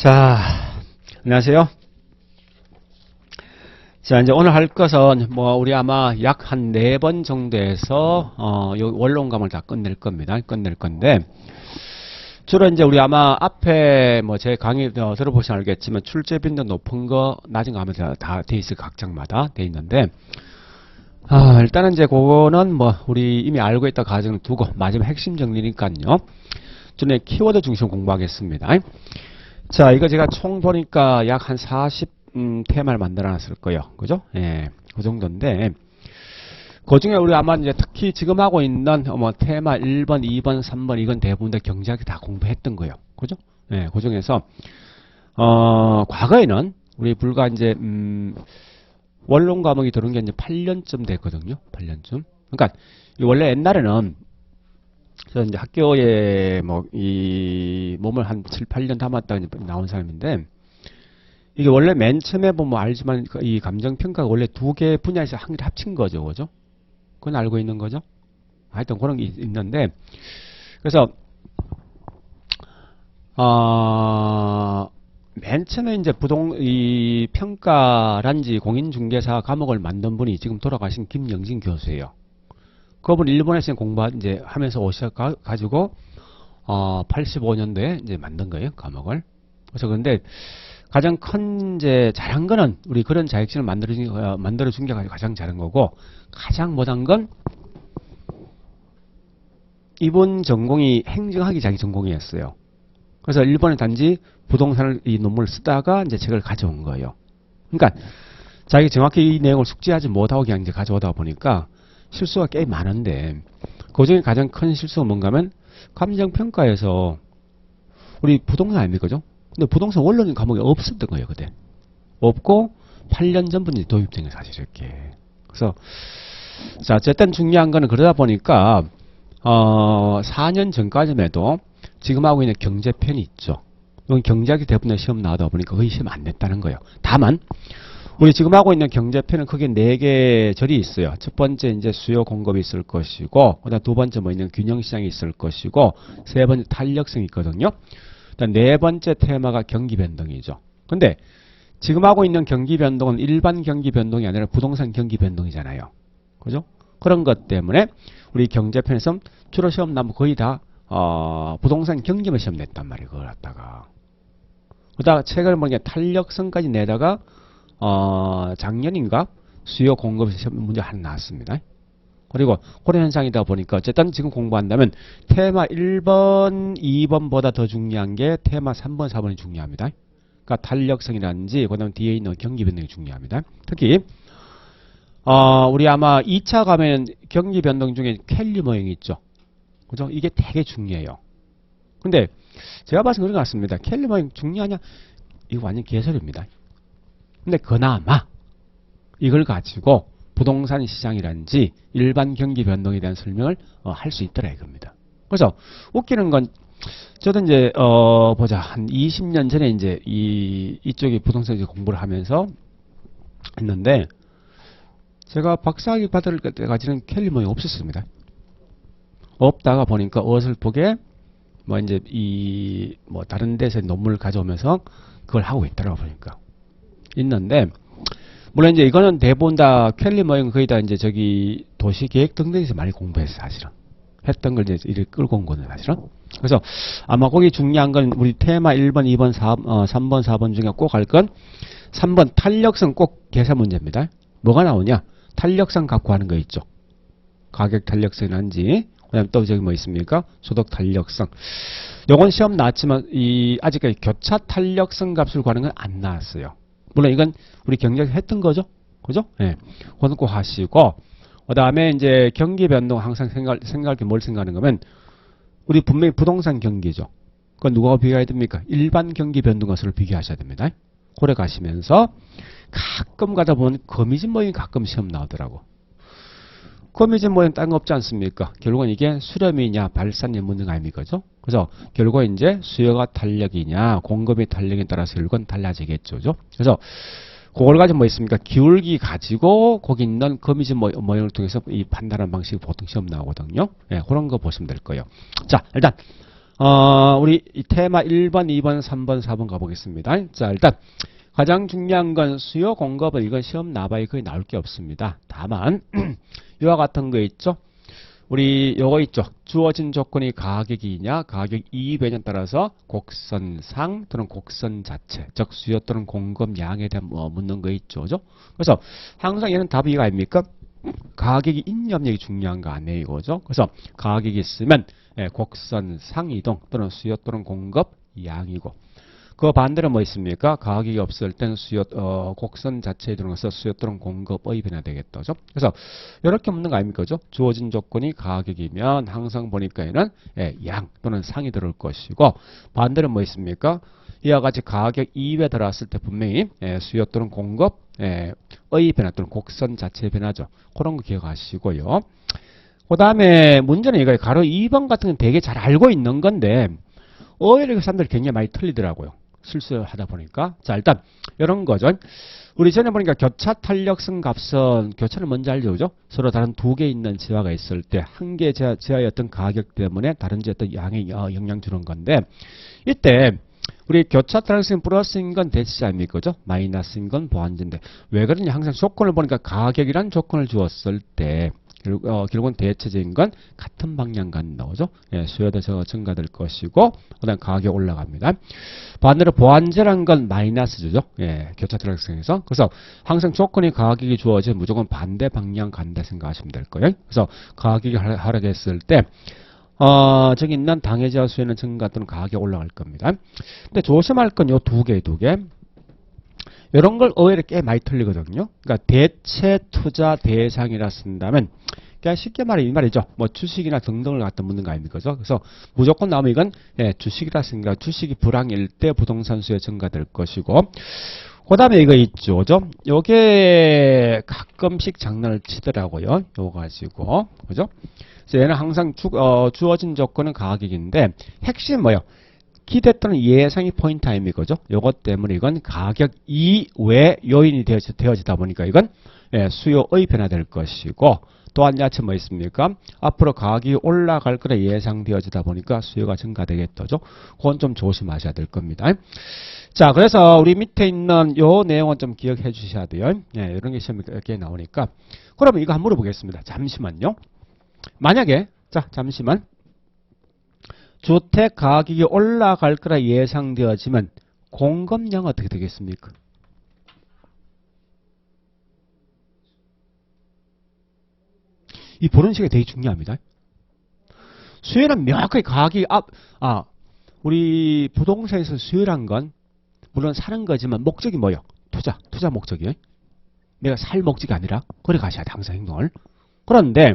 자, 안녕하세요. 자, 이제 오늘 할 것은 우리 아마 약 한 4번 정도에서 요 원론감을 다 끝낼 겁니다. 끝낼 건데 주로 이제 우리 아마 앞에 제 강의 들어보시면 알겠지만 출제 빈도 높은 거 낮은 거 하면 다 돼 있을 각장마다 돼 있는데 일단은 이제 그거는 우리 이미 알고 있다 가정을 두고 마지막 핵심 정리니까요. 전에 키워드 중심 공부하겠습니다. 자, 이거 제가 총 보니까 약 한 40 테마를 만들어 놨을 거예요. 그죠? 예. 그 정도인데 그 중에 우리 아마 이제 특히 지금 하고 있는 테마 1번, 2번, 3번 이건 대부분 다 경제학이 다 공부했던 거예요. 그죠? 예. 그 중에서 과거에는 우리 불과 이제 원론 과목이 들어온 게 이제 8년쯤 됐거든요. 8년쯤. 그러니까 원래 옛날에는 저 이제 학교에 이 몸을 한 7, 8년 담았다 나온 사람인데 이게 원래 맨 처음에 보면 알지만 이 감정평가가 원래 두 개 분야에서 한 개 합친 거죠. 그죠? 그건 알고 있는 거죠? 하여튼 그런 게 있는데 그래서 맨 처음에 이제 이 평가란지 공인중개사 과목을 만든 분이 지금 돌아가신 김영진 교수예요. 그분 일본에서 이제 하면서 오셔가지고 85년도에 이제 만든 거예요, 과목을. 그래서 근데 가장 큰 이제 잘한 거는 우리 그런 자격증을 만들어준 게 가장 잘한 거고 가장 못한 건 이번 전공이 행정학이 자기 전공이었어요. 그래서 일본에 단지 부동산을 이 논문을 쓰다가 이제 책을 가져온 거예요. 그러니까 자기 정확히 이 내용을 숙지하지 못하고 그냥 이제 가져오다 보니까 실수가 꽤 많은데 그 중에 가장 큰 실수가 뭔가 하면 감정평가에서 우리 부동산 아닙니까? 그죠? 근데 부동산 원론 과목이 없었던 거예요, 그때. 없고 8년 전부터 도입된 거예요, 사실 이렇게. 그래서 자, 어쨌든 중요한 거는 그러다 보니까 4년 전까지만 해도 지금 하고 있는 경제편이 있죠. 이건 경제학이 대부분 시험 나오다 보니까 거의 시험 안 냈다는 거예요. 다만 우리 지금 하고 있는 경제편은 크게 4개 절이 있어요. 첫 번째 이제 수요 공급이 있을 것이고, 그다음 두 번째 있는 균형 시장이 있을 것이고, 세 번째 탄력성이 있거든요. 그다음 네 번째 테마가 경기 변동이죠. 근데 지금 하고 있는 경기 변동은 일반 경기 변동이 아니라 부동산 경기 변동이잖아요. 그죠? 그런 것 때문에 우리 경제편에서 주로 시험 나면 거의 다 부동산 경기만 시험 냈단 말이에요. 그걸 갖다가. 그다가 책을 보니까 탄력성까지 내다가 작년인가 수요 공급에서 시험 문제 하나 나왔습니다. 그리고 그런 현상이다 보니까 어쨌든 지금 공부한다면 테마 1번, 2번보다 더 중요한 게 테마 3번, 4번이 중요합니다. 그러니까 탄력성이라든지 그다음 뒤에 있는 경기 변동이 중요합니다. 특히 우리 아마 2차 가면 경기 변동 중에 켈리 모형이 있죠. 그죠? 이게 되게 중요해요. 근데 제가 봐서 그런 것 같습니다. 켈리 모형 중요하냐? 이거 완전 개소리입니다. 근데 그나마 이걸 가지고 부동산 시장이란지 일반 경기 변동에 대한 설명을 할 수 있더라 이겁니다. 그래서 웃기는 건 저도 이제 보자 한 20년 전에 이제 이쪽에 부동산 공부를 하면서 했는데 제가 박사학위 받을 때까지는 켈리 모형이 없었습니다. 없다가 보니까 어설프게 이제 다른 데서 논문을 가져오면서 그걸 하고 있더라고 보니까 있는데 물론 이제 이거는 대부분 다 켈리 모형 거의 다 이제 저기 도시계획 등등에서 많이 공부했어 사실은 했던 걸 이제 이렇게 끌고 온 거는 사실은. 그래서 아마 거기 중요한 건 우리 테마 1번, 2번, 3번, 4번 중에 꼭 할 건 3번 탄력성 꼭 계산 문제입니다. 뭐가 나오냐? 탄력성 갖고 하는 거 있죠. 가격 탄력성이란지 그다음 또 저기 뭐 있습니까? 소득 탄력성. 요건 시험 나왔지만 아직까지 교차 탄력성 값을 구하는 건 안 나왔어요. 물론 이건 우리 경제에서 했던 거죠. 그죠? 예. 그건 꼭 하시고 그 다음에 이제 경기 변동 항상 생각할 뭘 생각하는 거면 우리 분명히 부동산 경기죠. 그건 누가 비교해야 됩니까? 일반 경기 변동 것으로 비교하셔야 됩니다. 고래 가시면서 가끔 가다 보면 거미집 모형이 가끔 시험 나오더라고. 거미집 모형 딴 거 없지 않습니까? 결국은 이게 수렴이냐 발산이 묻는 거 아닙니까? 그죠? 그래서 결국 이제 수요가 탄력이냐 공급이 탄력에 따라서 결국은 달라지겠죠. 그죠? 그래서 그걸 가지고 뭐 있습니까? 기울기 가지고 거기 있는 거미집 모형을 통해서 이 판단하는 방식이 보통 시험 나오거든요. 네, 그런 거 보시면 될 거예요. 자, 일단 우리 이 테마 1번, 2번, 3번, 4번 가보겠습니다. 자, 일단 가장 중요한 건 수요 공급은 이건 시험 나봐야 거의 나올 게 없습니다. 다만 이와 같은 거 있죠. 우리 요거 있죠. 주어진 조건이 가격이냐, 가격 이익이냐에 따라서 곡선상 또는 곡선 자체, 즉 수요 또는 공급량에 대한 묻는 거 있죠. 그죠? 그래서 항상 얘는 답이 이거 아닙니까? 가격이 있냐 없냐가 중요한 거 아니에요. 이거죠. 그래서 가격이 있으면 곡선상 이동 또는 수요 또는 공급 양이고, 그 반대로 뭐 있습니까? 가격이 없을 땐 수요, 곡선 자체에 들어가서 수요 또는 공급의 변화 되겠죠. 그래서 이렇게 묻는 거 아닙니까? 그죠? 주어진 조건이 가격이면 항상 보니까 얘는 양 또는 상이 들어올 것이고, 반대로 뭐 있습니까? 이와 같이 가격 이외에 들어왔을 때 분명히 수요 또는 공급의 변화 또는 곡선 자체의 변화죠. 그런 거 기억하시고요. 그 다음에 문제는 이거예요. 가로 2번 같은 건 되게 잘 알고 있는 건데 오히려 사람들이 굉장히 많이 틀리더라고요. 실수하다 보니까. 자, 일단 이런 거죠. 우리 전에 보니까 교차 탄력성 값은 교차를 먼저 알죠. 그죠? 서로 다른 두 개 있는 지화가 있을 때 한 개 지화의 어떤 가격 때문에 다른 지화 어떤 양에 영향 주는 건데, 이때 우리 교차 탄력성이 플러스인 건 대치지 아닙니까? 그죠? 마이너스인 건 보완제인데 왜 그러냐? 항상 조건을 보니까 가격이란 조건을 주었을 때 결국은 대체적인 건 같은 방향 간다. 그죠? 수요도 증가될 것이고, 그 다음 가격 올라갑니다. 반대로 보완제란 건 마이너스죠. 교차 탄력성에서. 그래서 항상 조건이 가격이 주어지면 무조건 반대 방향 간다 생각하시면 될 거예요. 그래서 가격이 하락했을 때, 저기 있는 당해지와 수요는 증가 또는 가격이 올라갈 겁니다. 근데 조심할 건 요 두 개. 이런 걸 의외로 꽤 많이 틀리거든요. 그러니까 대체 투자 대상이라 쓴다면, 그냥 쉽게 말해 이 말이죠. 뭐 주식이나 등등을 갖다 묻는 거 아닙니까? 그래서 무조건 나오면 이건 주식이라 쓰니까 주식이 불황일 때 부동산 수요 증가될 것이고, 그 다음에 이거 있죠. 그죠? 요게 가끔씩 장난을 치더라고요. 요거 가지고. 그죠? 그래서 얘는 항상 주어진 조건은 가격인데, 핵심 뭐예요? 기대 또는 예상이 포인트 아닙니까? 그죠? 요것 때문에 이건 가격 이외 요인이 되어지다 보니까 이건 수요의 변화될 것이고, 또한 야채 뭐 있습니까? 앞으로 가격이 올라갈 거라 예상되어지다 보니까 수요가 증가되겠죠. 그건 좀 조심하셔야 될 겁니다. 자, 그래서 우리 밑에 있는 요 내용은 좀 기억해 주셔야 돼요. 이런 게 시험에 이렇게 나오니까. 그러면 이거 한번 물어보겠습니다. 잠시만요. 만약에, 자, 잠시만. 주택 가격이 올라갈 거라 예상되어지면 공급량 어떻게 되겠습니까? 이 보는 시각이 되게 중요합니다. 수요는 명확하게 가격이 우리 부동산에서 수요란 건 물론 사는 거지만 목적이 뭐예요? 투자 목적이에요. 내가 살 목적이 아니라 그래 가셔야 돼, 항상 행동을. 그런데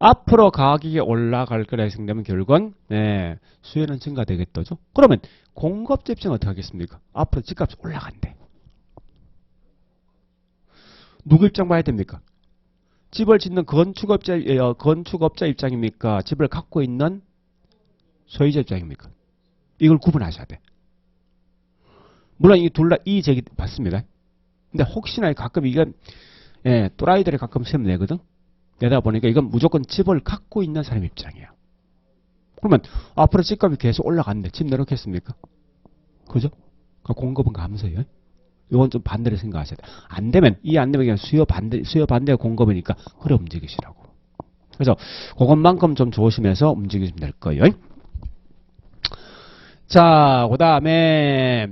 앞으로 가격이 올라갈 거라 예상되면 결국은 수요는 증가되겠죠. 그러면 공급자 입장은 어떻게 하겠습니까? 앞으로 집값이 올라간대. 누구 입장 봐야 됩니까? 집을 짓는 건축업자 입장입니까? 집을 갖고 있는 소유자 입장입니까? 이걸 구분하셔야 돼. 물론 이 둘 다 이의제기 받습니다. 근데 혹시나 가끔 이건 또라이들이 가끔 시험 내거든. 내다 보니까 이건 무조건 집을 갖고 있는 사람 입장이야. 그러면 앞으로 집값이 계속 올라갔는데 집 내놓겠습니까? 그죠? 공급은 감소해요. 이건 좀 반대로 생각하셔야 돼. 안 되면 그냥 수요 반대가 공급이니까 그래 움직이시라고. 그래서 그것만큼 좀 조심해서 움직이시면 될 거예요. 자, 그 다음에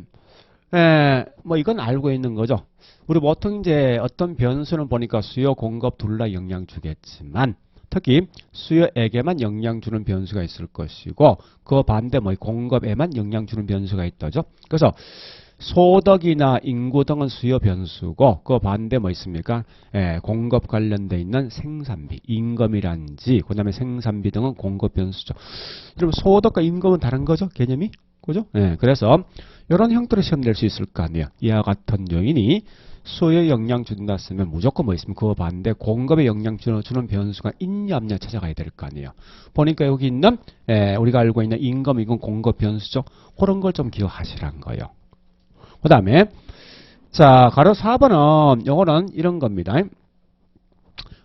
뭐 이건 알고 있는 거죠. 우리 보통 이제 어떤 변수는 보니까 수요 공급 둘 다 영향 주겠지만 특히 수요에게만 영향 주는 변수가 있을 것이고, 그 반대 뭐 공급에만 영향 주는 변수가 있다죠. 그래서 소득이나 인구 등은 수요 변수고, 그 반대 뭐 있습니까? 공급 관련돼 있는 생산비, 임금이란지, 그 다음에 생산비 등은 공급 변수죠. 그럼 소득과 임금은 다른 거죠, 개념이? 그죠? 그래서 이런 형태로 시험 낼 수 있을 거 아니에요. 이와 같은 요인이 수요에 영향 준다 쓰면 무조건 뭐 있으면 그 반대 공급에 영향 주는 변수가 있냐 없냐 찾아가야 될 거 아니에요. 보니까 여기 있는 우리가 알고 있는 임금, 이건 공급 변수죠. 그런 걸 좀 기억하시라는 거예요. 그 다음에 자, 가로 4번은 요거는 이런 겁니다.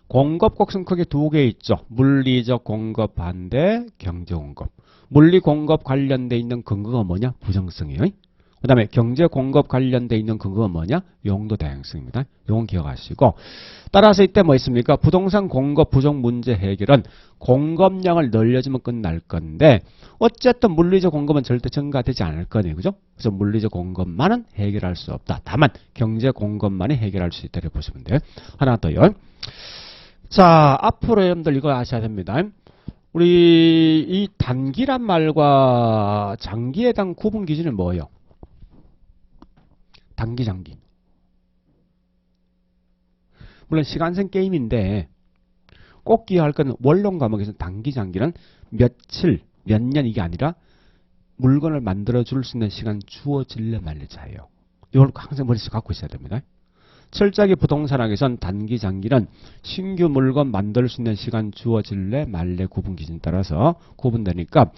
공급 곡선 크게 두 개 있죠. 물리적 공급 반대 경제 공급. 물리 공급 관련돼 있는 근거가 뭐냐? 부정성이에요. 그 다음에 경제 공급 관련돼 있는 근거가 뭐냐? 용도 다양성입니다. 요건 기억하시고 따라서 이때 뭐 있습니까? 부동산 공급 부족 문제 해결은 공급량을 늘려주면 끝날 건데 어쨌든 물리적 공급은 절대 증가되지 않을 거네요. 그죠? 그래서 물리적 공급만은 해결할 수 없다. 다만 경제 공급만이 해결할 수 있다고 보시면 돼요. 하나 더요. 자, 앞으로 여러분들 이거 아셔야 됩니다. 우리 이 단기란 말과 장기에 대한 구분 기준이 뭐예요? 단기, 장기. 물론 시간생 게임인데 꼭 기억할 건 원론 과목에서 단기, 장기는 며칠, 몇 년 이게 아니라 물건을 만들어 줄 수 있는 시간 주어질래 말래 차예요. 이걸 항상 머릿속에 갖고 있어야 됩니다. 철저하게 부동산학에선 단기, 장기는 신규 물건 만들 수 있는 시간 주어질래 말래 구분 기준 따라서 구분되니까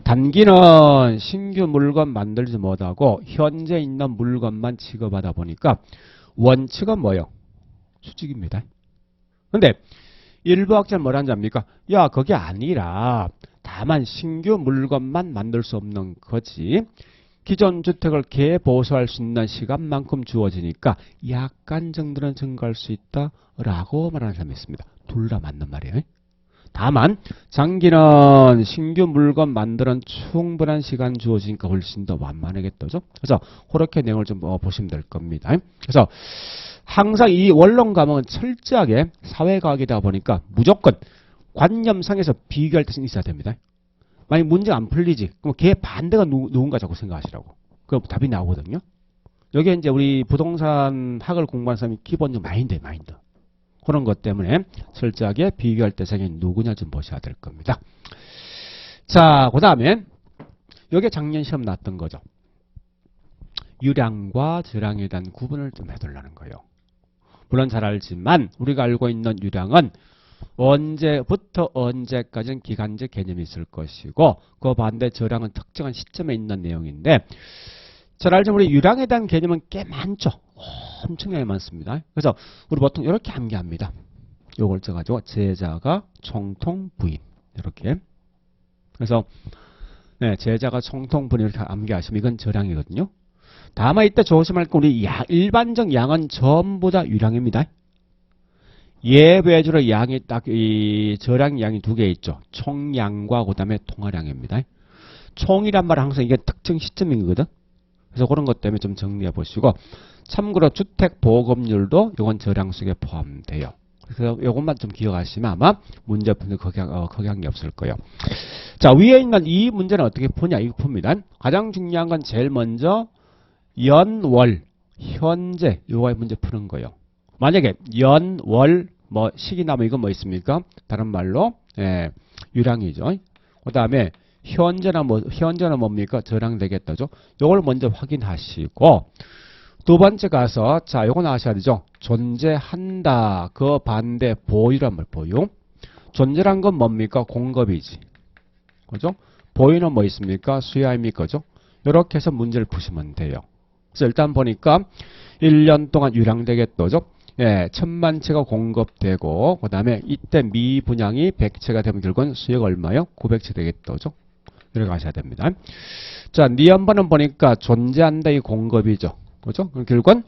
단기는 신규 물건 만들지 못하고 현재 있는 물건만 취급하다 보니까 원칙은 뭐예요? 수직입니다. 근데 일부 학자는 뭐라는지 압니까? 야, 그게 아니라 다만 신규 물건만 만들 수 없는 거지. 기존 주택을 개보수할 수 있는 시간만큼 주어지니까 약간 정도는 증가할 수 있다라고 말하는 사람이 있습니다. 둘 다 맞는 말이에요. 다만 장기는 신규 물건 만드는 충분한 시간 주어지니까 훨씬 더 완만하겠죠. 그래서 그렇게 내용을 좀 보시면 될 겁니다. 그래서 항상 이 원론 과목은 철저하게 사회과학이다 보니까 무조건 관념상에서 비교할 뜻은 있어야 됩니다. 만약 문제가 안 풀리지, 그럼 걔 반대가 누군가 자꾸 생각하시라고. 그럼 답이 나오거든요. 여기에 이제 우리 부동산 학을 공부하는 사람이 기본적 마인드. 그런 것 때문에 철저하게 비교할 대상이 누구냐 좀 보셔야 될 겁니다. 자, 그 다음에 여기에 작년 시험 났던 거죠. 유량과 저량에 대한 구분을 좀 해달라는 거예요. 물론 잘 알지만 우리가 알고 있는 유량은 언제부터 언제까지는 기간제 개념이 있을 것이고 그 반대 저량은 특정한 시점에 있는 내용인데 잘 알지만 우리 유량에 대한 개념은 꽤 많죠. 엄청나게 많습니다. 그래서 우리 보통 이렇게 암기합니다. 요걸 써가지고 제자가 총통 부인 이렇게. 그래서 네, 제자가 총통 부인 이렇게 암기하시면 이건 저량이거든요. 다만 이때 조심할 건 우리 일반적 양은 전부 다 유량입니다. 예외적으로 양이 딱 이 저량 양이 두 개 있죠. 총량과 그다음에 통화량입니다. 총이란 말은 항상 이게 특정 시점인 거거든. 그래서 그런 것 때문에 좀 정리해 보시고 참고로 주택 보급률도 이건 저량 속에 포함돼요. 그래서 이것만 좀 기억하시면 아마 문제 푸는 거기한 게 없을 거예요. 자, 위에 있는 이 문제는 어떻게 푸냐 이거 풉니다. 가장 중요한 건 제일 먼저 연, 월, 현재 요거의 문제 푸는 거예요. 만약에 연, 월, 뭐 시기나 뭐 이건 뭐 있습니까? 다른 말로 유량이죠. 그 다음에 현재는 뭡니까? 저량 되겠다죠. 요걸 먼저 확인하시고 두 번째 가서 자 요거 나와셔야 되죠. 존재한다. 그 반대 보유란 말 보유. 존재란 건 뭡니까? 공급이지. 그죠? 보유는 뭐 있습니까? 수요입니까? 그죠? 요렇게 해서 문제를 푸시면 돼요. 그래서 일단 보니까 1년 동안 유량되겠죠. 예, 1000만 채가 공급되고 그 다음에 이때 미분양이 100채가 되면 결국은 수요가 얼마요? 900채 되겠죠. 이렇게 가셔야 됩니다. 자, 니언번은 보니까 존재한다 이 공급이죠. 그죠? 그럼 결국은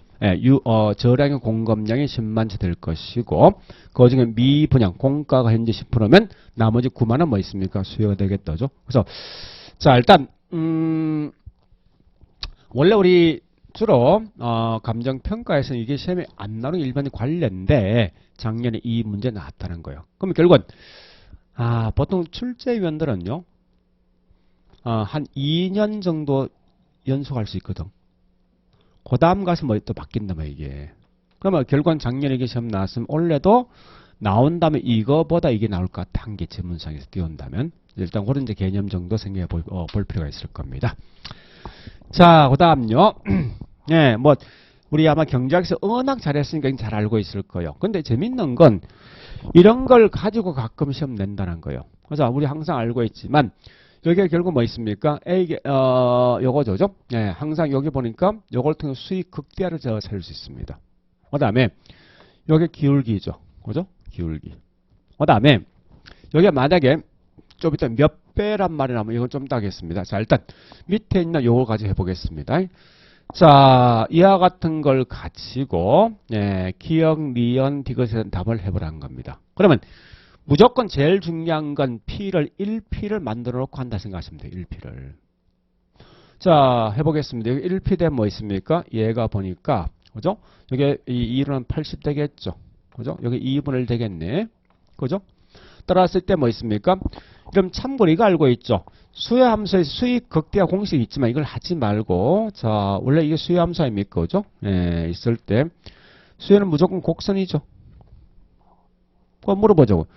저량의 공급량이 10만 채 될 것이고 그 중에 미분양 공가가 현재 10%면 나머지 9만원 뭐 있습니까? 수요가 되겠죠. 그래서 자 일단 원래 우리 주로 감정평가에서는 이게 시험에 안 나오는 일반인 관련인데 작년에 이 문제 나왔다는 거예요. 그럼 결국은 보통 출제위원들은요 한 2년 정도 연속할 수 있거든. 그 다음 가서 뭐 또 바뀐다 뭐 이게. 그러면 결국은 작년에 이게 시험 나왔으면 올해도 나온다면 이거보다 이게 나올 것 같아. 한 개 지문상에서 띄운다면 일단 그런 이제 개념 정도 생각해 볼 필요가 있을 겁니다. 자, 그 다음요. 네, 뭐, 우리 아마 경제학에서 워낙 잘했으니까 잘 알고 있을 거예요. 근데 재밌는 건 이런 걸 가지고 가끔 시험 낸다는 거예요. 그래서 우리 항상 알고 있지만 여기에 결국 뭐 있습니까? 요거죠. 네, 항상 여기 보니까 요걸 통해 수익 극대화를 제가 찾을 수 있습니다. 그 다음에 여기 기울기죠. 그죠? 기울기. 그 다음에 여기 만약에 좀 이따 몇 배란 말이 나오면 이건 좀 이따 하겠습니다. 자, 일단 밑에 있는 요걸 가지고 해보겠습니다. 자, 이와 같은 걸 가지고 기억, 리언, 디귿에 대한 답을 해보라는 겁니다. 그러면 무조건 제일 중요한 건 P를 1P를 만들어 놓고 한다 생각하시면 돼요. 1P를. 자, 해보겠습니다. 여기 1P 되면 뭐 있습니까? 얘가 보니까 그죠? 여기 이 2는 80 되겠죠. 그죠? 여기 2분의 1 되겠네. 그죠? 따라왔을 때 뭐 있습니까? 그럼 참고로 이거 알고 있죠? 수요함수의 수익 극대화 공식이 있지만 이걸 하지 말고, 자, 원래 이게 수요함수 아닙니까? 그죠? 예, 있을 때. 수요는 무조건 곡선이죠. 그거 물어보자고.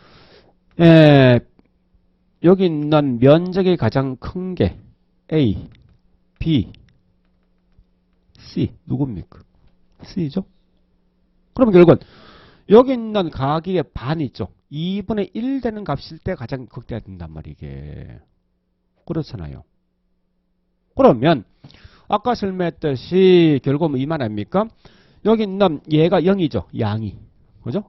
예, 여기 있는 면적이 가장 큰 게 A, B, C. 누굽니까? C죠? 그럼 결국은 여기 있는 가격의 반 있죠? 2분의 1 되는 값일 때 가장 극대화 된단 말이에요. 이게. 그렇잖아요. 그러면 아까 설명했듯이 결국은 이 말 아닙니까? 여기 있는 얘가 0이죠. 양이. 그죠?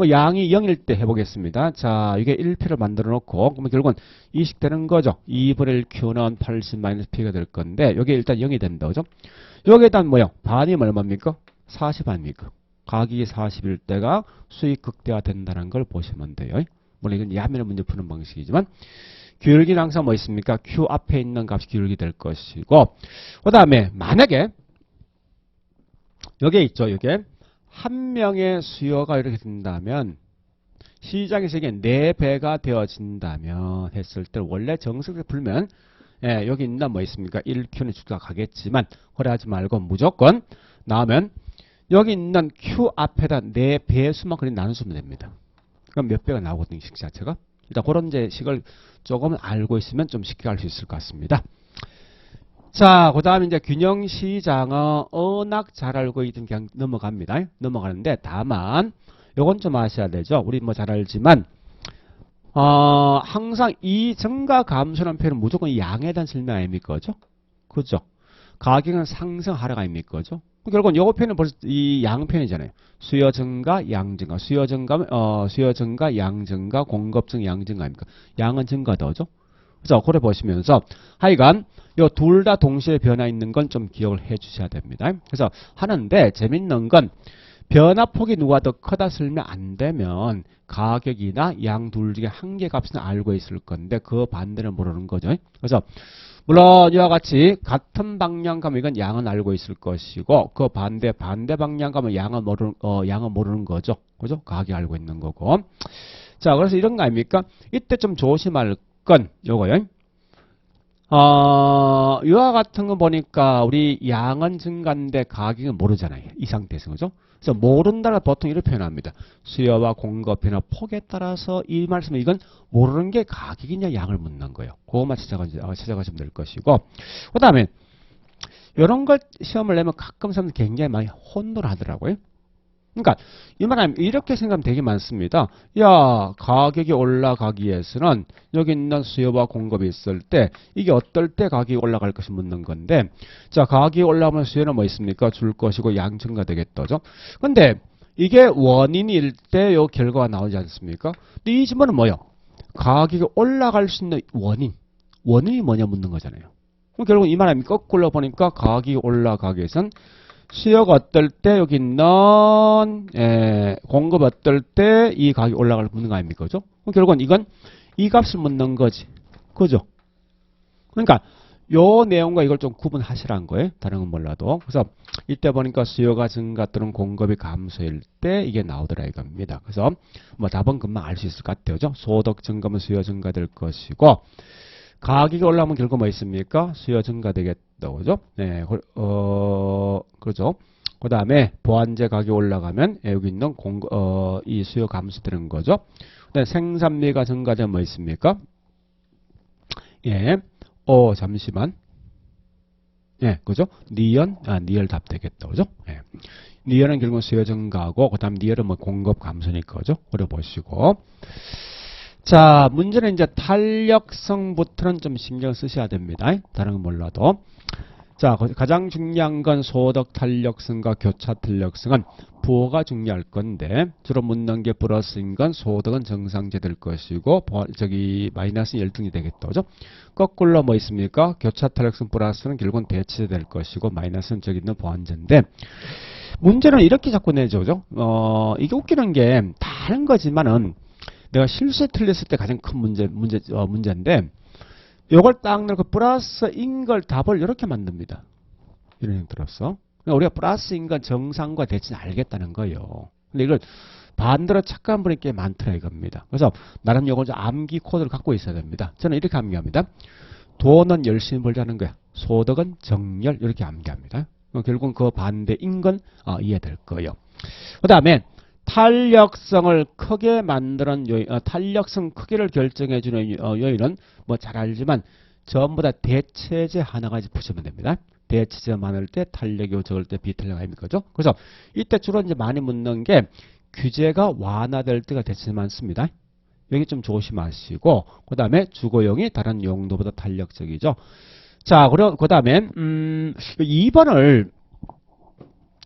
양이 0일 때 해보겠습니다. 자, 이게 1P를 만들어 놓고 그러면 결국은 이식 되는 거죠. 2분의 1 Q는 80-P가 될 건데 여기 일단 0이 된다. 그죠? 여기에다 뭐요? 반이 얼마입니까? 40 아닙니까? 가격이 40일 때가 수익 극대화 된다는 걸 보시면 돼요. 물론 이건 야매를 문제 푸는 방식이지만 기울기는 항상 뭐 있습니까? Q 앞에 있는 값이 기울기 될 것이고 그 다음에 만약에 여기에 있죠. 여기에 한 명의 수요가 이렇게 된다면 시장에서 이게 4배가 되어진다면 했을 때 원래 정석을 풀면 여기 있나 뭐 있습니까? 1Q는 주가 가겠지만 허락하지 말고 무조건 나오면 여기 있는 Q 앞에다 4배수만큼 나누시면 됩니다. 그럼 몇 배가 나오거든요. 식 자체가. 일단 그런 식을 조금 알고 있으면 좀 쉽게 알 수 있을 것 같습니다. 자, 그 다음에 이제 균형시장은 워낙 잘 알고 있던 그냥 넘어갑니다. 넘어가는데 다만 요건 좀 아셔야 되죠. 우리 뭐 잘 알지만 항상 이 증가 감소라는 표현은 무조건 양에 대한 설명 아닙니까? 그죠? 그죠? 가격은 상승 하락 아닙니까? 그죠? 결국은 요거 표현은 벌써 이 양 표현이잖아요. 수요 증가, 양 증가. 수요 증가, 양 증가, 공급 증가, 양 증가 아닙니까? 양은 증가다. 그죠? 그래서 그래 보시면서 하여간 요 둘 다 동시에 변화 있는 건 좀 기억을 해 주셔야 됩니다. 그래서 하는데 재밌는 건 변화폭이 누가 더 크다 설명 안 되면 가격이나 양 둘 중에 한 개 값은 알고 있을 건데 그 반대는 모르는 거죠. 그래서 물론 이와 같이 같은 방향 가면 이건 양은 알고 있을 것이고 그 반대 방향 가면 양은 모르는 거죠. 그죠? 가격이 알고 있는 거고. 자, 그래서 이런 거 아닙니까? 이때 좀 조심할 건 요거요. 이와 같은 거 보니까 우리 양은 증가인데 가격은 모르잖아요. 이 상태에서. 그죠? 그래서 모른다가 보통 이렇게 표현합니다. 수요와 공급 변화 폭에 따라서 이 말씀은 이건 모르는 게 가격이냐 양을 묻는 거예요. 그것만 찾아가시면 될 것이고. 그 다음에 이런 걸 시험을 내면 가끔 사람들 굉장히 많이 혼돈을 하더라고요. 그러니까 이 말하면 이렇게 생각하면 되게 많습니다. 야, 가격이 올라가기 위해서는 여기 있는 수요와 공급이 있을 때 이게 어떨 때 가격이 올라갈 것이 묻는 건데 자, 가격이 올라오면 수요는 뭐 있습니까? 줄 것이고 양 증가되겠죠. 근데 이게 원인일 때 요 결과가 나오지 않습니까? 근데 이 질문은 뭐예요? 가격이 올라갈 수 있는 원인이 뭐냐 묻는 거잖아요. 그럼 결국 이 말하면 거꾸로 보니까 가격이 올라가기 위해서는 수요가 어떨 때 여기 있는 공급 어떨 때 이 가격이 올라갈 묻는 거 아닙니까? 그죠? 그럼 결국은 이건 이 값을 묻는 거지. 그죠? 그러니까 요 내용과 이걸 좀 구분하시라는 거예요. 다른 건 몰라도. 그래서 이때 보니까 수요가 증가 또는 공급이 감소일 때 이게 나오더라 이겁니다. 그래서 뭐 답은 금방 알 수 있을 것 같아요. 그죠? 소득 증가면 수요 증가될 것이고 가격이 올라오면 결국 뭐 있습니까? 수요 증가되겠다. 그죠? 네, 그렇죠. 그 다음에 보완제 가격이 올라가면 여기 있는 이 수요 감소되는 거죠. 그다음에 생산비가 증가되면 뭐 있습니까? 예, 잠시만. 예, 그죠? 니얼 답 되겠다. 그죠? 예. 니얼은 결국 수요 증가하고, 그 다음 니얼은 뭐 공급 감소니까, 그죠? 그래 보시고. 자, 문제는 이제 탄력성부터는 좀 신경 쓰셔야 됩니다. 다른 건 몰라도. 자, 가장 중요한 건 소득 탄력성과 교차 탄력성은 부호가 중요할 건데 주로 묻는 게 플러스인 건 소득은 정상제 될 것이고 마이너스는 열등이 되겠죠. 그죠? 거꾸로 뭐 있습니까? 교차 탄력성 플러스는 결국은 대치제 될 것이고 마이너스는 저기 있는 보완제인데 문제는 이렇게 자꾸 내죠. 그죠? 이게 웃기는 게 다른 거지만은 내가 실수에 틀렸을 때 가장 큰 문제인데 요걸 딱 넣고 플러스인 걸 답을 이렇게 만듭니다. 이런 얘기 들었어. 그러니까 우리가 플러스인 건 정상과 대치는 알겠다는 거예요. 근데 이걸 반대로 착각한 분이 꽤 많더라 이겁니다. 그래서 나름 요걸 암기 코드를 갖고 있어야 됩니다. 저는 이렇게 암기합니다. 돈은 열심히 벌자는 거야. 소득은 정렬 이렇게 암기합니다. 결국은 그 반대인 건 이해될 거예요. 그 다음에 탄력성을 크게 만드는 요인, 탄력성 크기를 결정해주는 요인은 뭐 잘 알지만 전부 다 대체제 하나가 푸시면 됩니다. 대체제 많을 때 탄력이고 적을 때 비탄력 아닙니까? 그죠? 그래서 이때 주로 이제 많이 묻는 게 규제가 완화될 때가 대체제 많습니다. 여기 좀 조심하시고 그 다음에 주거용이 다른 용도보다 탄력적이죠. 자, 그리고 그 다음에 2번을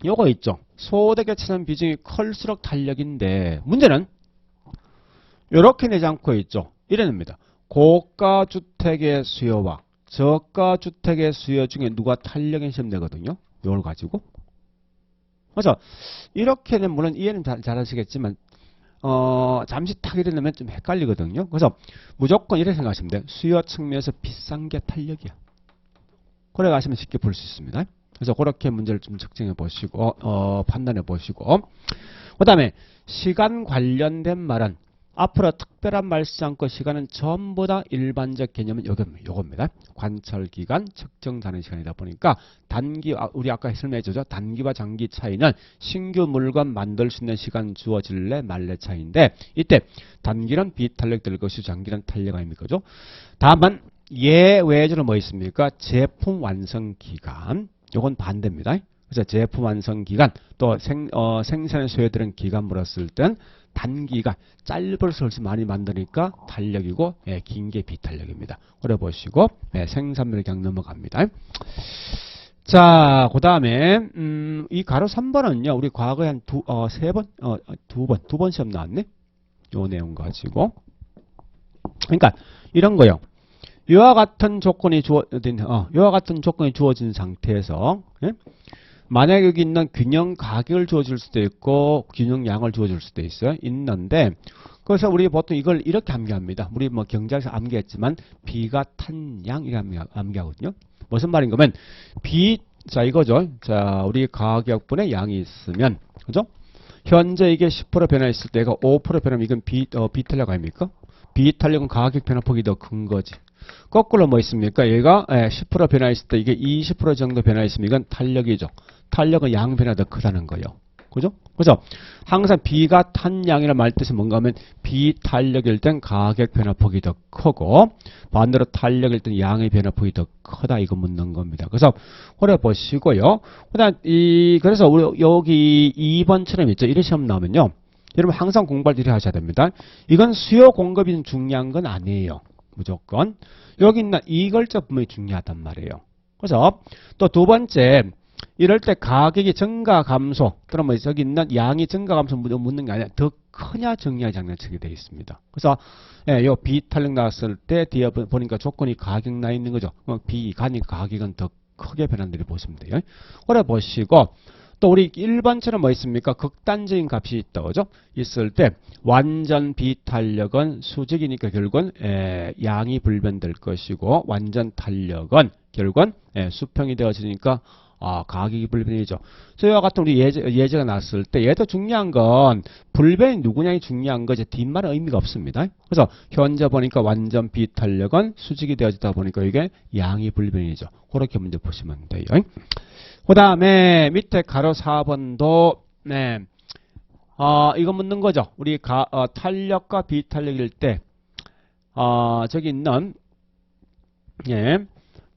요거 있죠. 소득에 차는 비중이 클수록 탄력인데 문제는 이렇게 내지 않고 있죠. 이래 냅니다. 고가 주택의 수요와 저가 주택의 수요 중에 누가 탄력인 시험 되거든요. 이걸 가지고. 그래서 이렇게 는 물론 이해는 잘 하시겠지만 잠시 탁 이래 놓으면 좀 헷갈리거든요. 그래서 무조건 이렇게 생각하시면 돼요. 수요 측면에서 비싼 게 탄력이야. 그래 가시면 쉽게 볼 수 있습니다. 그래서 그렇게 문제를 좀 측정해 보시고 판단해 보시고 그 다음에 시간 관련된 말은 앞으로 특별한 말 쓰지 않고 시간은 전부 다 일반적 개념은 요겁니다. 관찰기간, 측정하는 시간이다 보니까 단기, 우리 아까 설명해주죠. 단기와 장기 차이는 신규 물건 만들 수 있는 시간 주어질래 말래 차이인데 이때 단기는 비탄력 될 것이고 장기는 탄력 아닙니까? 그죠? 다만 예외적으로 뭐 있습니까? 제품 완성 기간. 요건 반대입니다. 그래서 제품 완성 기간 또 생산에 소요되는 기간 물었을 땐 단기가 짧을 수 훨씬 많이 만드니까 탄력이고 긴 게 비탄력입니다. 그래 보시고 생산물 그냥 넘어갑니다. 자, 그 다음에 이 가로 3번은요. 우리 과거에 한 두 번 시험 나왔네. 요 내용 가지고 그러니까 이런 거요. 이와 같은 조건이 주어진 상태에서 만약에 여기 있는 균형 가격을 주어줄 수도 있고 균형 양을 주어줄 수도 있어요. 있는데 그래서 우리 보통 이걸 이렇게 암기합니다. 우리 뭐 경제에서 암기했지만 B가 탄 양 이렇게 암기하거든요. 무슨 말인 거면 자 이거죠. 자 우리 가격분의 양이 있으면 그죠? 현재 이게 10% 변화했을 때 얘가 5% 변하면 이건 비탄력 아닙니까? 비탄력은 가격 변화폭이 더 큰 거지. 거꾸로 뭐 있습니까? 얘가 10% 변화했을 때 이게 20% 정도 변화했으면 이건 탄력이죠. 탄력은 양 변화 더 크다는 거예요. 그죠? 그래서 항상 B가 탄 양이라는 말 뜻이 뭔가 하면 비탄력일 땐 가격 변화폭이 더 크고 반대로 탄력일 땐 양의 변화폭이 더 크다 이거 묻는 겁니다. 그래서 그래 보시고요. 그래서 우리 여기 2번처럼 있죠. 이런 시험 나오면요. 여러분 항상 공부할 때 이렇게 하셔야 됩니다. 이건 수요 공급이 중요한 건 아니에요. 무조건. 여기 있는 이걸적 분명히 중요하단 말이에요. 그래서 또 두 번째 이럴 때 가격이 증가 감소 또는 뭐 저기 있는 양이 증가 감소 묻는 게 아니라 더 크냐 적냐 장난치게 되어 있습니다. 그래서 요 비탄력 나왔을 때 뒤에 보니까 조건이 가격 나 있는 거죠. 비가니까 가격은 더 크게 변한다고 보시면 돼요. 그래 보시고 또 우리 1번처럼 뭐 있습니까? 극단적인 값이 있다 그죠? 있을 때 완전 비탄력은 수직이니까 결국은 양이 불변될 것이고 완전 탄력은 결국은 수평이 되어지니까 가격이 불변이죠. 저희와 같은 우리 예제가 났을 때 얘도 중요한 건 불변이 누구냐이 중요한 거지 뒷말은 의미가 없습니다. 그래서 현재 보니까 완전 비탄력은 수직이 되어지다 보니까 이게 양이 불변이죠. 그렇게 문제 보시면 돼요. 그 다음에 밑에 가로 4번도 이거 묻는 거죠. 우리 탄력과 비탄력일 때 저기 있는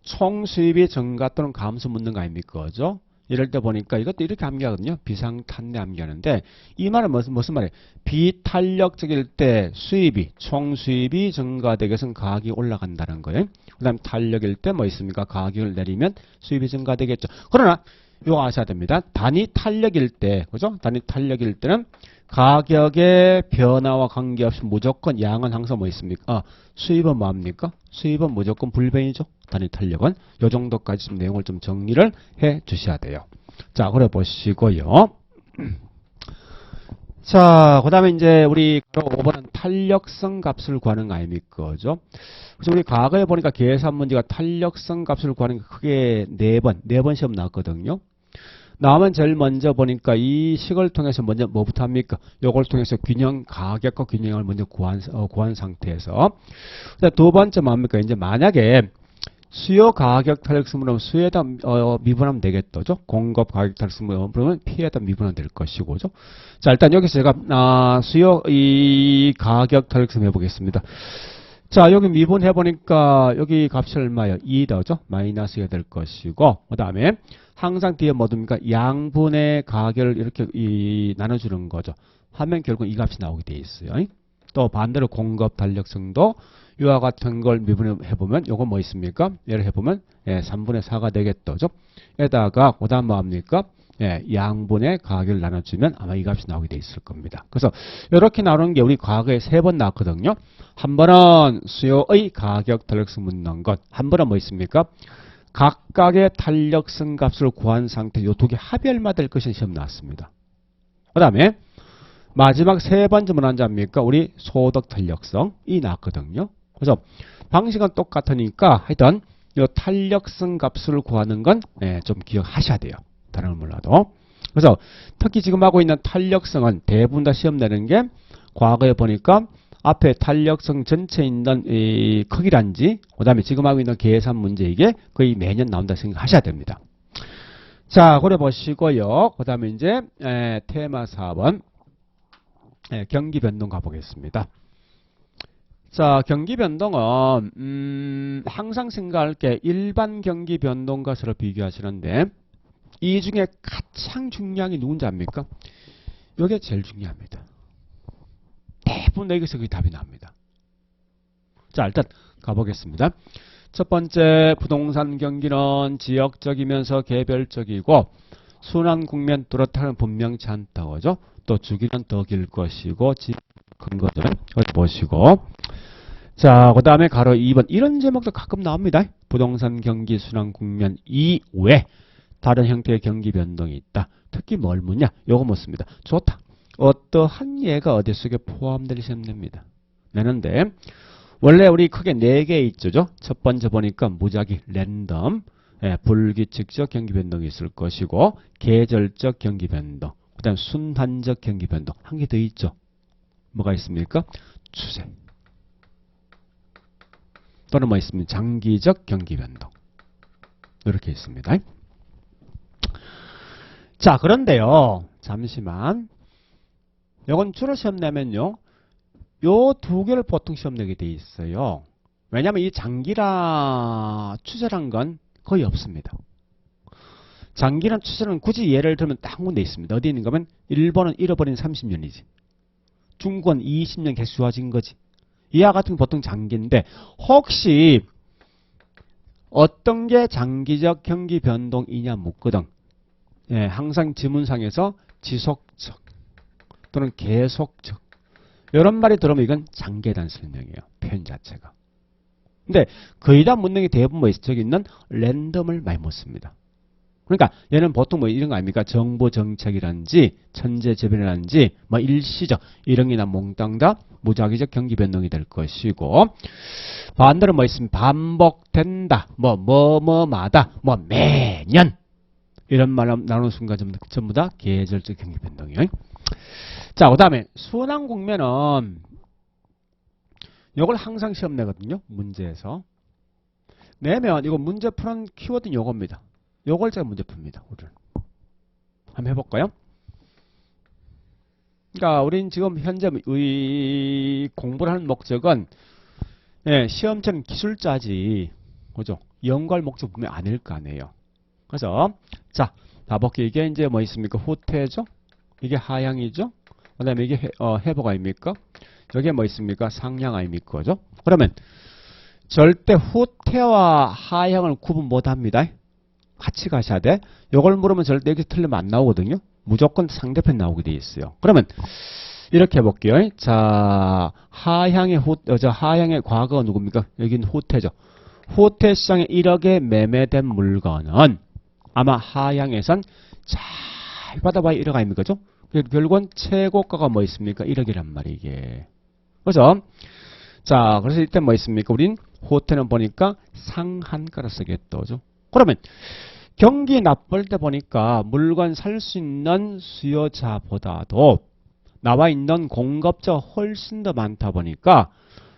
총 수입이 증가 또는 감소 묻는 거 아닙니까? 그죠? 이럴 때 보니까 이것도 이렇게 암기하거든요. 비상탄내 암기하는데 이 말은 무슨 말이에요? 비탄력적일 때 수입이 총 수입이 증가되기 위해서는 가격이 올라간다는 거예요. 그다음 탄력일 때 뭐 있습니까? 가격을 내리면 수입이 증가되겠죠. 그러나 이거 아셔야 됩니다. 단위 탄력일 때, 그죠? 단위 탄력일 때는 가격의 변화와 관계없이 무조건 양은 항상 뭐 있습니까? 수입은 뭐합니까? 수입은 무조건 불변이죠. 단위 탄력은. 요 정도까지 좀 내용을 좀 정리를 해 주셔야 돼요. 자, 그래 보시고요. 자, 그 다음에 이제 우리 5번은 탄력성 값을 구하는 거 아닙니까? 그죠? 그래서 우리 과거에 보니까 계산 문제가 탄력성 값을 구하는 게 크게 4번 시험 나왔거든요. 나오면 제일 먼저 보니까 이 식을 통해서 먼저 뭐부터 합니까? 요걸 통해서 가격과 균형을 먼저 구한 상태에서. 두 번째 뭡니까? 이제 만약에 수요 가격 탄력성분하면 수요에다 미분하면 되겠죠. 공급 가격 탄력성분하면 P에다 미분하면 될 것이고죠. 자, 일단 여기서 제가 수요 이 가격 탄력성 해보겠습니다. 자, 여기 미분해 보니까 여기 값이 얼마예요? 2더죠. 마이너스가 될 것이고, 그 다음에 항상 뒤에 뭐듭니까? 양분의 가격을 이렇게 나눠주는 거죠. 하면 결국 이 값이 나오게 돼 있어요. 또 반대로 공급 탄력성도 이와 같은 걸 미분해보면 요거 뭐 있습니까? 얘를 해보면 3분의 4가 되겠죠. 에다가 그 다음 뭐 합니까? 양분의 가격을 나눠주면 아마 이 값이 나오게 돼 있을 겁니다. 그래서 이렇게 나오는 게 우리 과거에 3번 나왔거든요. 한 번은 수요의 가격 탄력성 묻는 것, 한 번은 뭐 있습니까? 각각의 탄력성 값을 구한 상태 요 두 개 합이 얼마 될 것이 시험 나왔습니다. 그 다음에 마지막 3번째 뭐는지 압니까? 우리 소득 탄력성이 나왔거든요. 그래서 방식은 똑같으니까 하여튼 이 탄력성 값을 구하는 건 좀 기억하셔야 돼요. 다른 걸 몰라도. 그래서 특히 지금 하고 있는 탄력성은 대부분 다 시험 내는 게 과거에 보니까 앞에 탄력성 전체에 있는 이 크기란지 그 다음에 지금 하고 있는 계산 문제 이게 거의 매년 나온다 생각하셔야 됩니다. 자, 그래 보시고요. 그 다음에 이제 테마 4번 경기 변동 가보겠습니다. 자, 경기 변동은 항상 생각할 게 일반 경기 변동과 서로 비교하시는데 이 중에 가장 중요한 게 누군지 압니까? 이게 제일 중요합니다. 대부분 여기서 그 답이 납니다. 자, 일단 가보겠습니다. 첫 번째 부동산 경기는 지역적이면서 개별적이고 순환 국면 뚜렷하는 분명치 않다고 하죠. 또 주기는 더 길 것이고 큰 거죠. 보시고 자, 그 다음에 가로 2번 이런 제목도 가끔 나옵니다. 부동산 경기 순환 국면 이외에 다른 형태의 경기 변동이 있다. 특히 뭘 묻냐? 요거 묻습니다. 좋다. 어떠한 예가 어디 속에 포함될 시험 됩니다. 내는데 원래 우리 크게 4개 있죠. 첫 번째 보니까 무작위 랜덤 불규칙적 경기 변동이 있을 것이고 계절적 경기 변동 그 다음 순환적 경기 변동 한 개 더 있죠. 뭐가 있습니까? 추세 또는 뭐 있습니까? 장기적 경기 변동 이렇게 있습니다. 자, 그런데요. 잠시만. 이건 주로 시험 내면요. 요 두 개를 보통 시험 내게 돼 있어요. 왜냐하면 이 장기라 추세란 건 거의 없습니다. 장기란 추세는 굳이 예를 들면 딱 한 군데 있습니다. 어디 있는가 하면 일본은 잃어버린 30년이지. 중국은 20년 계속 좋아진 거지. 이와 같은 게 보통 장기인데 혹시 어떤 게 장기적 경기 변동이냐 묻거든. 항상 지문상에서 지속적 또는 계속적 이런 말이 들어오면 이건 장기에 대한 설명이에요. 표현 자체가. 근데 거의 다 묻는 게 대부분 뭐 저기 있는 랜덤을 많이 묻습니다. 그러니까 얘는 보통 뭐 이런 거 아닙니까? 정보 정책이라든지 천재지변이라든지 뭐 일시적 이런 게나 몽땅 다 무작위적 경기 변동이 될 것이고 반대로 뭐 있으면 반복된다. 뭐마다 뭐 매년 이런 말 나누는 순간 전부 다 계절적 경기 변동이에요. 자, 그 다음에 순환 국면은 이걸 항상 시험 내거든요. 문제에서. 내면 이거 문제 푸는 키워드는 요겁니다. 요걸 제가 문제 풉니다. 오늘. 한번 해볼까요? 그러니까 우린 지금 현재 공부를 하는 목적은 시험처럼 기술자지. 그죠? 연구할 목적 보면 아닐 거 아니에요. 그래서 자, 봐볼게요. 이게 이제 뭐 있습니까? 후퇴죠? 이게 하향이죠? 그 다음에 이게 회복 아닙니까? 여기에 뭐 있습니까? 상향 아닙니까? 그죠? 그러면 절대 후퇴와 하향을 구분 못 합니다. 같이 가셔야 돼. 요걸 물으면 절대 여기 틀리면 안 나오거든요. 무조건 상대편 나오게 돼 있어요. 그러면 이렇게 해볼게요. 자, 하향의 과거가 누굽니까? 여기는 후퇴죠. 후퇴 시장에 1억에 매매된 물건은 아마 하향에선 잘 받아봐야 1억 아닙니까? 그죠? 결국은 최고가가 뭐 있습니까? 1억이란 말이게. 그죠? 자, 그래서 이때 뭐 있습니까? 우린 후퇴는 보니까 상한가를 쓰겠다죠. 그러면 경기 나쁠 때 보니까 물건 살 수 있는 수요자보다도 나와 있는 공급자가 훨씬 더 많다 보니까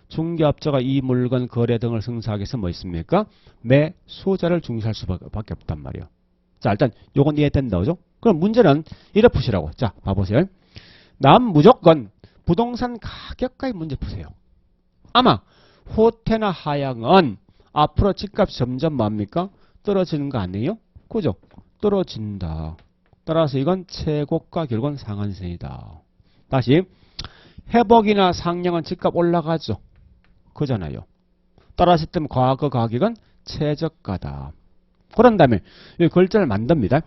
중개업자가 이 물건 거래 등을 승사하기 위해서 뭐 있습니까? 매수자를 중시할 수밖에 없단 말이에요. 자, 일단 요건 이해된다, 그죠? 그럼 문제는 이래 푸시라고. 자, 봐보세요. 남 무조건 부동산 가격까지 문제 푸세요. 아마 후퇴나 하향은 앞으로 집값이 점점 뭡니까? 떨어지는 거 아니에요? 그죠? 떨어진다. 따라서 이건 최고가 결국은 상한선이다. 다시 회복이나 상향은 집값 올라가죠. 그잖아요. 따라서 때문에 과거 가격은 최저가다. 그런 다음에 이 글자를 만듭니다.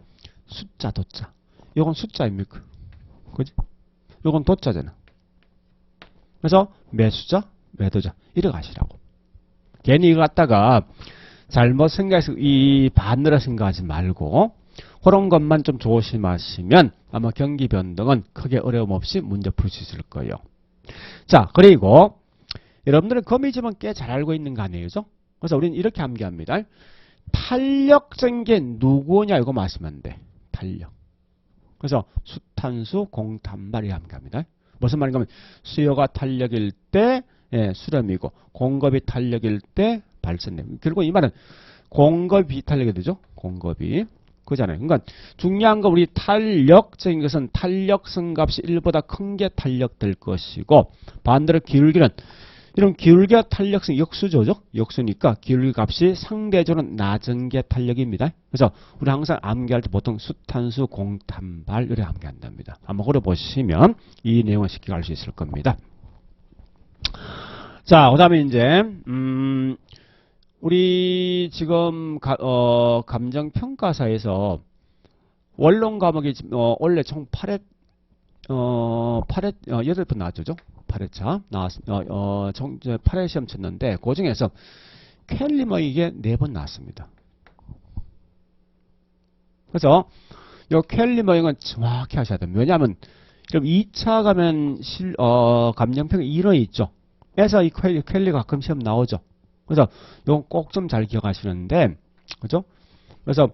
숫자 도자. 이건 숫자입니까? 그지? 이건 도자잖아. 그래서 매수자, 매도자 이렇게 가시라고. 괜히 이거 갖다가 잘못 생각해서 이 반대로 생각하지 말고 그런 것만 좀 조심하시면 아마 경기 변동은 크게 어려움 없이 문제 풀 수 있을 거예요. 자, 그리고 여러분들은 거미집은 꽤 잘 알고 있는 거 아니에요? 그죠? 그래서 우리는 이렇게 암기합니다. 탄력적인 게 누구냐 이거 마시면 돼. 탄력. 그래서 수탄수 공탄발이 암기합니다. 무슨 말인가 하면 수요가 탄력일 때 수렴이고 공급이 탄력일 때 발생됩니다. 결국 이 말은 공급이 탄력이 되죠. 공급이. 그잖아요. 그러니까 중요한 거 우리 탄력적인 것은 탄력성 값이 1보다 큰 게 탄력될 것이고 반대로 기울기는 이런 기울기와 탄력성 역수조죠. 역수니까 기울기 값이 상대적으로 낮은 게 탄력입니다. 그래서 우리 항상 암기할 때 보통 수탄수, 공탄발 이렇게 암기한답니다. 한번 걸어보시면 이 내용을 쉽게 알 수 있을 겁니다. 자, 그 다음에 이제 우리 지금 감정평가사에서 원론 과목이 원래 총 8회 8번 나왔죠. 8회차 나왔습니다. 8회 시험 쳤는데 그 중에서 켈리머 이게 4번 나왔습니다. 그래서 이 켈리머형은 정확히 하셔야 돼요. 왜냐하면 그럼 2차 가면 감정평가 1호 있죠. 그래서 이 켈리가 가끔 시험 나오죠. 그래서 이건 꼭 좀 잘 기억하시는데, 그죠? 그래서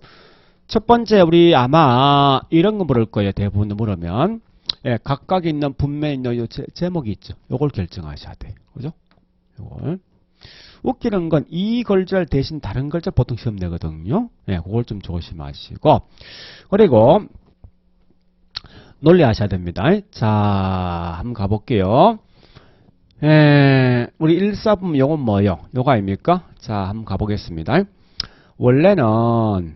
첫 번째 우리 아마 이런 거 물을 거예요. 대부분 물으면 각각 있는 분면에 있는 요 제목이 있죠. 요걸 결정하셔야 돼. 그죠? 요걸. 웃기는 건 이 글자 대신 다른 글자 보통 시험 내거든요. 그걸 좀 조심하시고. 그리고 논리하셔야 됩니다. 자, 한번 가볼게요. 우리 1사분 요건 뭐요? 요거 아닙니까? 자, 한번 가보겠습니다. 원래는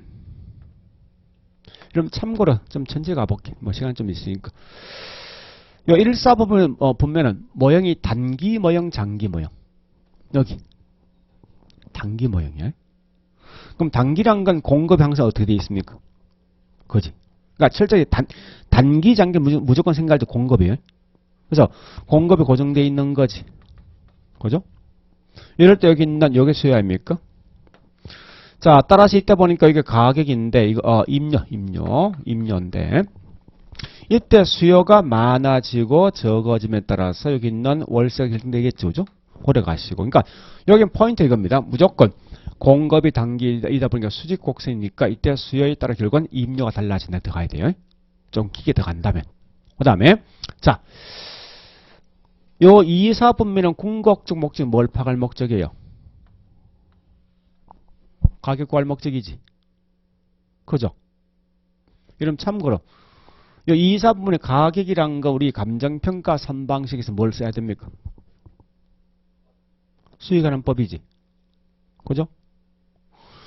그럼 참고로 좀 천천히 가볼게. 뭐 시간 좀 있으니까. 요 1사부분 보면은 모형이 단기 모형, 장기 모형. 여기 단기 모형이야. 그럼 단기란 건 공급이 항상 어떻게 되어 있습니까? 그지? 그러니까 철저히 단기, 장기 무조건 생각할 때 공급이에요. 그래서 공급이 고정되어 있는 거지. 그죠? 이럴 때 여기 있는 요게 수요 아닙니까? 자, 따라서 이때 보니까 이게 가격인데, 이거, 임료인데, 이때 수요가 많아지고 적어짐에 따라서 여기 있는 월세가 결정되겠죠. 그죠? 고려 가시고. 그러니까, 여기 포인트 이겁니다. 무조건 공급이 단기이다 보니까 수직 곡선이니까 이때 수요에 따라 결국은 임료가 달라진다. 들어가야 돼요. 좀 깊게 들어간다면. 그 다음에, 자, 요 2, 4분면은 궁극적 목적이 뭘 파악할 목적이에요? 가격 구할 목적이지. 그죠? 이러면 참고로 요 2, 4분면의 가격이란 거 우리 감정평가 선방식에서 뭘 써야 됩니까? 수익환원법이지. 그죠?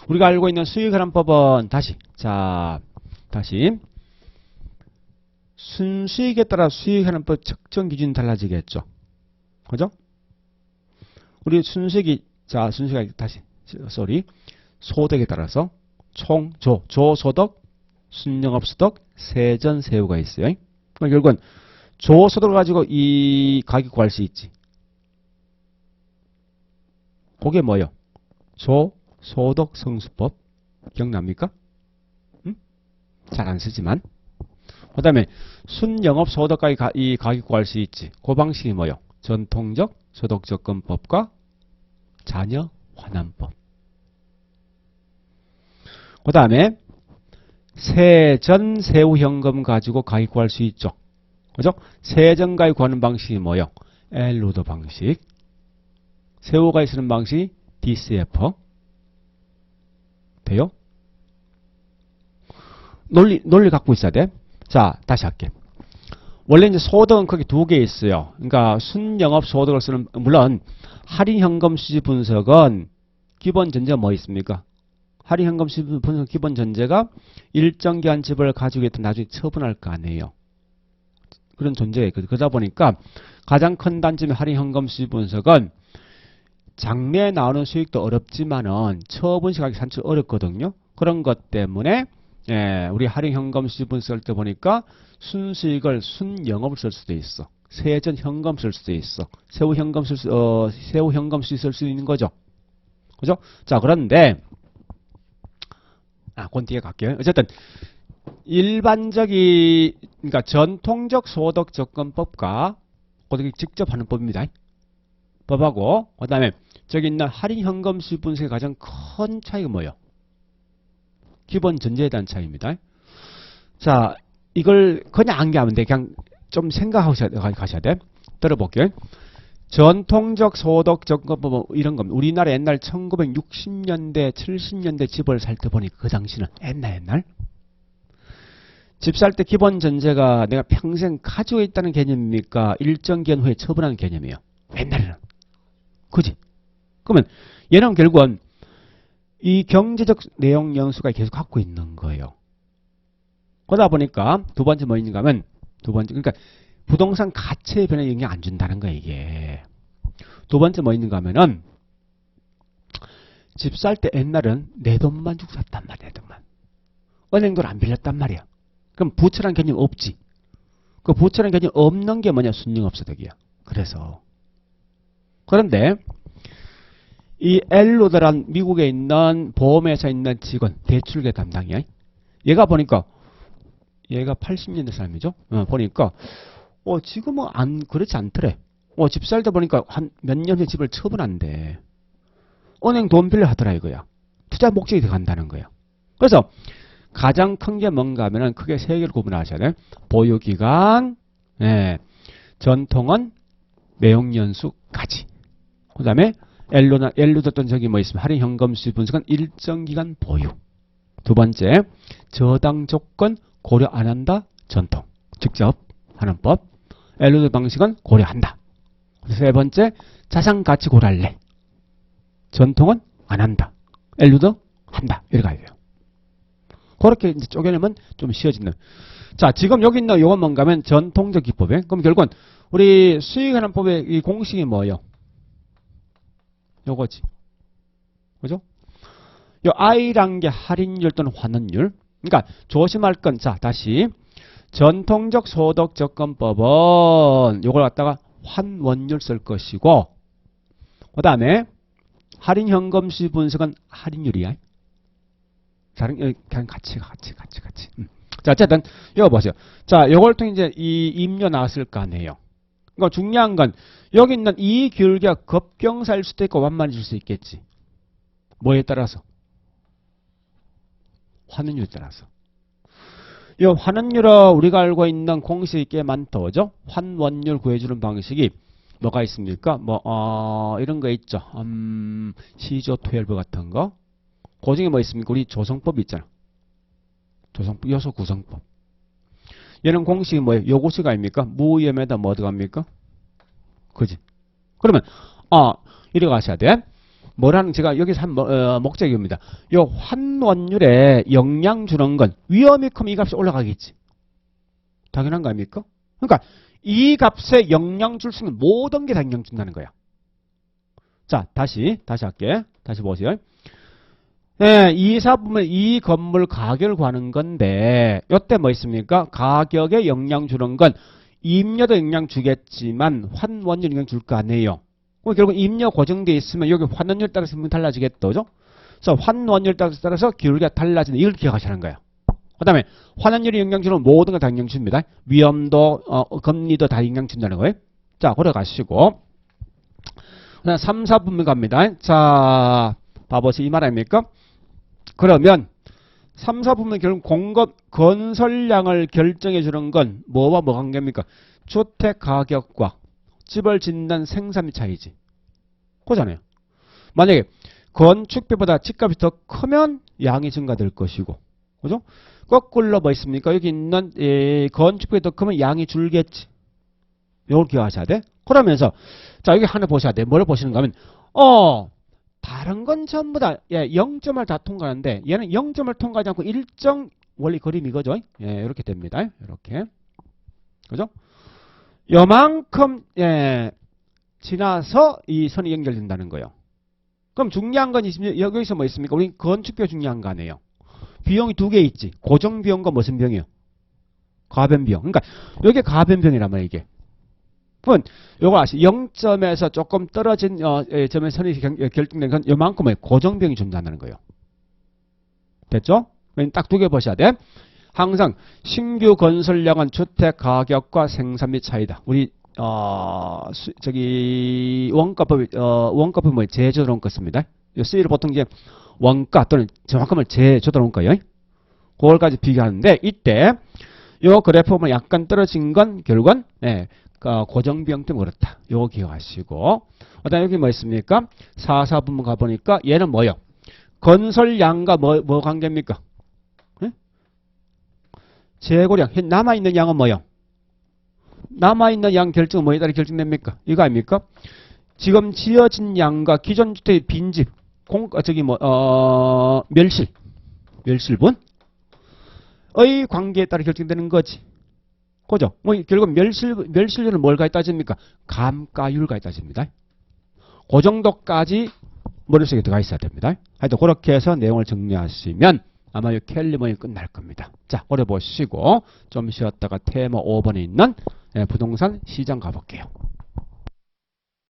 우리가 알고 있는 수익환원법은 다시 다시 순수익에 따라 수익하는 법 측정 기준이 달라지겠죠. 그죠? 우리 순수익이 순수익이 다시 소득에 따라서 조소득, 순영업소득, 세전세후가 있어요. 그럼 결국은 조소득을 가지고 이 가격 구할 수 있지. 그게 뭐요? 조소득 성수법 기억납니까? 응? 잘 안 쓰지만. 그 다음에 순영업소득까지 이 가격 구할 수 있지. 그 방식이 뭐요? 전통적 소득접근법과 자녀 환원법. 그 다음에 세전 세후 현금 가지고 가격 구할 수 있죠. 그죠? 세전 가격 구하는 방식이 뭐요? 엘로더 방식. 세후 가격 쓰는 방식이 DCF. 돼요? 논리 갖고 있어야 돼. 자, 다시 할게. 원래 이제 소득은 크게 두 개 있어요. 그러니까 순영업 소득을 쓰는, 물론 할인 현금 수지 분석은 기본 전제가 뭐 있습니까? 할인 현금 수지 분석 기본 전제가 일정 기간 지불을 가지고 있던 나중에 처분할 거 아니에요. 그런 존재가 있거든요. 그러다 보니까 가장 큰 단점의 할인 현금 수지 분석은 장래에 나오는 수익도 어렵지만은 처분 시각이 산출 어렵거든요. 그런 것 때문에 우리 할인 현금 수지 분석할 때 보니까 순수익을 순영업을 쓸 수도 있어. 세전 현금 쓸 수도 있어. 세후 현금 세후 현금 수익 쓸 수 있는 거죠. 그죠? 자, 그런데 그건 뒤에 갈게요. 어쨌든 그러니까 전통적 소득 접근법과 그것이 직접 하는 법입니다. 법하고 그다음에 저기 있는 할인 현금 수익 분석의 가장 큰 차이가 뭐예요? 기본 전제에 대한 차이입니다. 자, 이걸 그냥 암기하면 돼. 그냥 좀 생각하고 가셔야 돼. 들어볼게요. 전통적 소득 접근법 이런 겁니다. 우리나라 옛날 1960년대, 70년대 집을 살 때 보니까 그 당시는 옛날 집 살 때 기본 전제가 내가 평생 가지고 있다는 개념입니까? 일정 기간 후에 처분하는 개념이에요. 옛날에는. 그지? 그러면 얘는 결국은 이 경제적 내용 연수가 계속 갖고 있는 거예요. 그러다 보니까 두 번째 뭐 있는가 하면 그러니까 부동산 가치의 변화에 영향 안 준다는 거예요, 이게. 두 번째 뭐 있는가 하면은 집 살 때 옛날은 내 돈만 주고 샀단 말이야, 내 돈만. 은행 돈 안 빌렸단 말이야. 그럼 부채라는 개념 없지. 그 부채라는 개념 없는 게 뭐냐? 순영업소득이야. 그래서 그런데 이 엘로더란 미국에 있는 보험회사에 있는 직원, 대출계 담당이야. 얘가 보니까 얘가 80년대 사람이죠. 보니까 지금은 그렇지 않더래. 집 살다 보니까 한 몇 년 후에 집을 처분한대. 은행 돈 빌려 하더라 이거야. 투자 목적이 들어간다는 거야. 그래서 가장 큰 게 뭔가 하면은 크게 세 개를 구분하셔야 돼. 보유기간, 전통은 매용연수까지. 그 다음에 엘로더던 저기 뭐 있으면 할인 현금 수익 분석은 일정 기간 보유. 두 번째, 저당 조건 고려 안 한다. 전통. 직접 하는 법. 엘로더 방식은 고려한다. 세 번째, 자산 가치 고려할래. 전통은 안 한다. 엘로더 한다. 이렇게 가야 돼요. 그렇게 이제 쪼개내면 좀 쉬워지는. 자, 지금 여기 있는 요건 뭔가 하면 전통적 기법에. 그럼 결국은 우리 수익하는 법의 이 공식이 뭐예요? 요거지. 그죠? 요 I란 게 할인율 또는 환원율. 그러니까 조심할 건, 자, 다시. 전통적 소득 접근법은 요걸 갖다가 환원율 쓸 것이고, 그 다음에 할인 현금 수익 분석은 할인율이야. 그냥 같이. 자, 어쨌든, 이거 보세요. 자, 요걸 통해 이제 이 임료 나왔을 거 아니에요. 그러니까 중요한 건, 여기 있는 이 기울기가 급경사일 수도 있고 완만해질 수 있겠지. 뭐에 따라서? 환원율에 따라서. 이 환원율은 우리가 알고 있는 공식이 꽤 많죠. 그죠? 환원율 구해주는 방식이 뭐가 있습니까? 이런 거 있죠. 시조 투엘브 같은 거. 그 중에 뭐 있습니까? 우리 조성법 있잖아. 조성법, 요소 구성법. 얘는 공식이 뭐예요? 요것이 아닙니까? 무위험에다 뭐 들어갑니까? 그지? 그러면, 이렇게 가셔야 돼. 뭐라는 제가 여기서 한 목적입니다. 요 환원율에 영향 주는 건 위험이 크면 이 값이 올라가겠지. 당연한 거 아닙니까? 그러니까 이 값에 영향 줄 수 있는 모든 게 다 영향 준다는 거야. 자, 다시 할게. 다시 보세요. 네, 이사부면 이 건물 가격을 구하는 건데 요때 뭐 있습니까? 가격에 영향 주는 건 임료도 영향 주겠지만 환원율 영향 줄 거 아니에요. 그럼 결국 임료 고정되어 있으면 여기 환원율 따라서 달라지겠죠. 그죠? 그래서 환원율 따라서 기울기가 달라지는 이걸 기억하시는 거예요. 그 다음에 환원율이 영향 주는 모든 걸 다 영향 줍니다. 위험도 금리도 다 영향 준다는 거예요. 자, 그래 가시고 3, 4분면 갑니다. 자, 봐보세요. 이 말 아닙니까? 그러면 3, 4분면 결국 공급 건설량을 결정해 주는 건 뭐와 뭐 관계입니까? 주택 가격과 집을 짓는 생산비 차이지. 그잖아요. 만약에 건축비보다 집값이 더 크면 양이 증가될 것이고, 그죠? 거꾸로 뭐 있습니까? 여기 있는 건축비가 더 크면 양이 줄겠지. 이걸 기억하셔야 돼. 그러면서 자, 여기 하나 보셔야 돼. 뭘 보시는가 하면 다른 건 전부 다 0점을 다 통과하는데 얘는 0점을 통과하지 않고 일정 원리 그림 이거죠. 이렇게 됩니다. 이렇게. 그죠? 요만큼 지나서 이 선이 연결된다는 거예요. 그럼 중요한 건 여기서 뭐 있습니까? 우리 건축비가 중요한 거 아니에요. 비용이 두 개 있지. 고정비용과 무슨 비용이요? 가변비용. 그러니까 이게 가변비용이란 말이에요. 이게. 그건 요거 아시 0점에서 조금 떨어진 점의 선이 결정된 건 요만큼의 고정비용이 존재한다는 거예요. 됐죠? 딱 두 개 보셔야 돼. 항상 신규 건설량은 주택 가격과 생산비 차이다. 우리 원가법이 뭐 제조원가 씁니다. 요 C를 보통 이제 원가 또는 정확하면 제조원가예요. 그걸까지 비교하는데 이때 요 그래프 보면 약간 떨어진 건 결국은 고정비용 때문에 그렇다. 요거 기억하시고 그다음에 여기 뭐 있습니까? 4, 4분문 가보니까 얘는 뭐요? 건설량과 뭐 관계입니까? 재고량. 남아있는 양은 뭐요? 남아있는 양 결정은 뭐에 따라 결정됩니까? 이거 아닙니까? 지금 지어진 양과 기존 주택의 빈집, 멸실분의 관계에 따라 결정되는 거지. 그죠? 뭐 결국 멸실률은 뭘까지 따집니까? 감가율까지 따집니다. 그 정도까지 머릿속에 들어가 있어야 됩니다. 하여튼 그렇게 해서 내용을 정리하시면 아마 이 캘리머니 끝날 겁니다. 자, 오래 보시고 좀 쉬었다가 테마 5번에 있는 부동산 시장 가볼게요.